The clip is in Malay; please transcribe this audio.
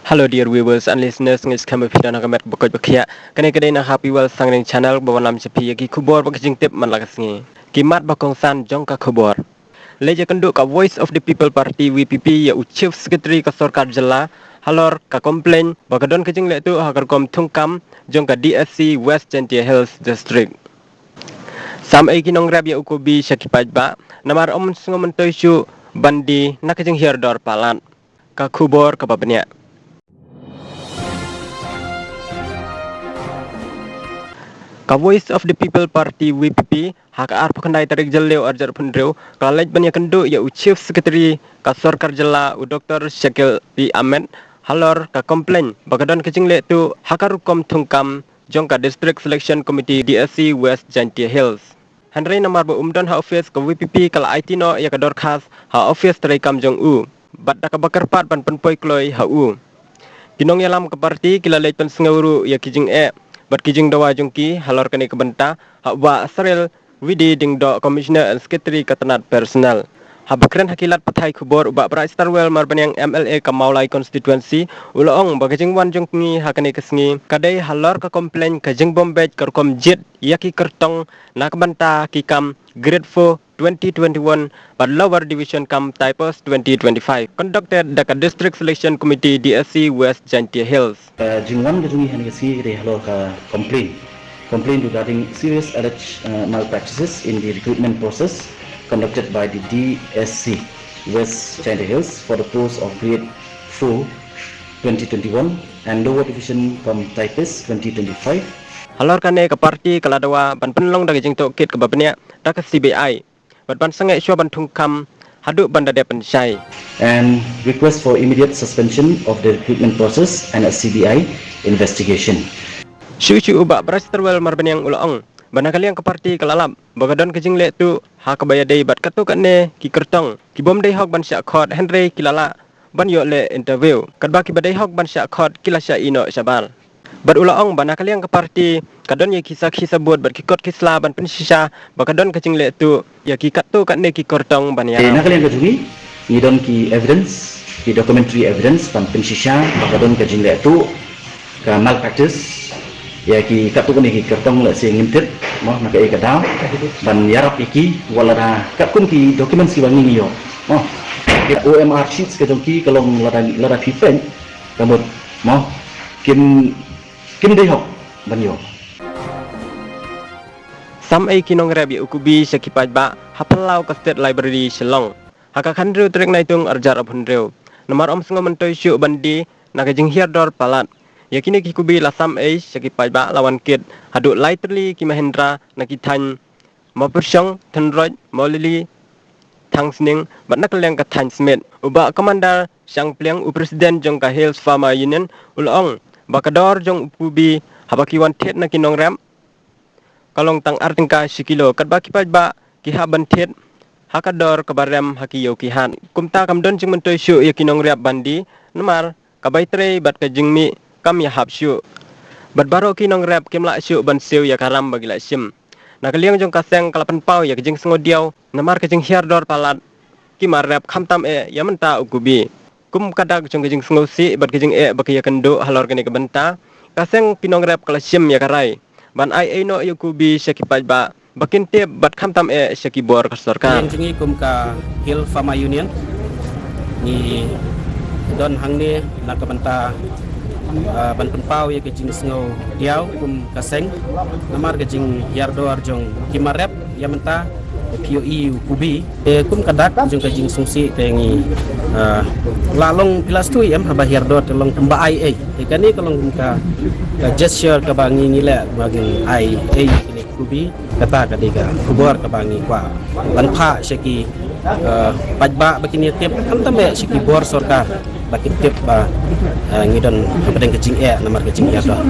Hello dear viewers and listeners, ngis kami pidana kamet bokoj bakia. Kene na Happywel Sangriang channel bawalam cepi yaki kubor bakjing tip man lagasngi. Kimat bakong san jong ka kubor. Leja kenduk ka Voice of the People Party Vpp ya Chief Secretary ka Sorkar Jela halor ka komplain bakadon ka Jinglehtuh Haka Rukom Thung Kam jong ka DSC West Jinghia Hills District. Sam ai NONGREP ya KUBI syaki PAIDBAH NAMAR mentoy syu bandi nak JINGHIAR dor PALAT ka kubor ka babnya. Ka Voice of the People Party Vpp Haka Arpakandai tarik jeleu arjar pendreu kalaj banyak kenduk ya Chief Secretary ka Sorkar Jela Dr. Syakil P. Ahmed halor ka komplain bakadon ka Jinglehtuh Haka Rukom Thung Kam jong ka District Selection Committee DSC West Jinghia Hills. Henry namar umdon ha office ka Vpp kala IT no ya ka dorkas ha office tarai kam jong u bat da ka bakarpat pan penpoi kloi ha u. Kinong yalam ka parti kila lej pen senguru ya kijing bat kijing dawa jongki halor kani kebenta wa Saril Widi ding do Commissioner and Secretary Katanat Personal habakren hakilat pathai khubor uba pra Starwell marban yang MLA Kamaulai constituency ulong bagajing wan jongki hakani kesngi kadai halor ka komplain ka Jingbym Beit Haka jit yaki kertong na kebenta kikam grade 4 2021 but lower division kam typos 2025 conducted the District Selection Committee DSC West Jinghia Hills. Jingbym Beit Haka complain regarding serious alleged malpractices in the recruitment process conducted by the DSC West Jinghia Hills for the post of grade 4 2021 and lower division from typos 2025. Halor kane ka parti kala dawa ban penlong daga jing tokit ka babnya da ka CBI bat ban sangai syo ban Thung Kam hadu ban da pensyai and request for immediate suspension of the recruitment process and a CBI investigation. Syu uba Brasterwell marban yang ulong banakali yang ke parti kalalap bagadon ke Jinglehtuh ha ka bayadai bat katu kane ki kertong ki bom dai hok ban sya khot Henry kilala ban yo le interview kadba ki badai hok ban sya khot kilasya ino syabal bat ulong banakali yang ke parti kadon ye kisah buat bat ki kot kisla ban pensisha bakadon ke Jinglehtuh ya ki katu kane ki kertong ban ya nakali yang kejungi ngidon ki evidence ki documentary evidence ban pensisha bakadon ke Jinglehtuh ka malpractice ya ki katu kane ki kertong la se ngintit mo naka e kadao ban yarap iki wala na kapkun ki documents ki bangi yo mo OMR sheets ke jongki kalong lara fifen kamot mo kim dei hok ban yo sam ai NONGREP ya KUBI syaki PAIDBAH hapelau ka State Library Shillong haka khandru trek naitung arjar abhundreu nomor sengo mentoy syu bandi naka JINGHIAR dor PALAT yakini ki KUBI la sam ai syaki PAIDBAH lawan kit hadu lightly ki Mahendra nakithan mapersyong thenroj molili thangsning bat nakleng ka than smith uba commander sang pliang presiden jong ka Hills Farmer Union ulong bakador jong KUBI habaki wan thet na NONGREP kalong tang artingka sikilo kadbaki PAIDBAH ki haban thet hakador kabarem haki yo ki han kumta kamdon jing mentoy syu yaki NONGREP bandi namar kabaitre bat ka jingmi kam ya hap syu bat baro ki NONGREP kimla syu ban sew ya karam bagi la sim nakaliang jong kaseng kalapan pau ya jing sengodiau namar ka JINGHIAR dor PALAT ki marep khamtam ya menta KUBI kum kadak jong jing sengosi bat jing baki ya kendo halor kene kebenta kaseng ki NONGREP kala sim ya karai ban ai no ya KUBI syaki PAIDBAH bakin tip bat khamtam syaki bor ka Sorkar jingi kum ka Hill Farmer Union ni don hangni la kebenta ban penpau ya ke jing sengo diau kum kaseng namar ke JINGHIAR dor jong kimarep ya menta POE KUBI kum kadak jong ke jing sungsi tengi lalong pilas tu yam habahiar dor telong tamba ai ikani kalong ka gesture ka bangi ngile bagi ai ini KUBI kata kadika kubor ka bangi kwa lanpa syaki PAIDBAH bakini tip kam tambe syaki bor Sorkar baki tip ngidon pedeng kecing namar kecing ya dah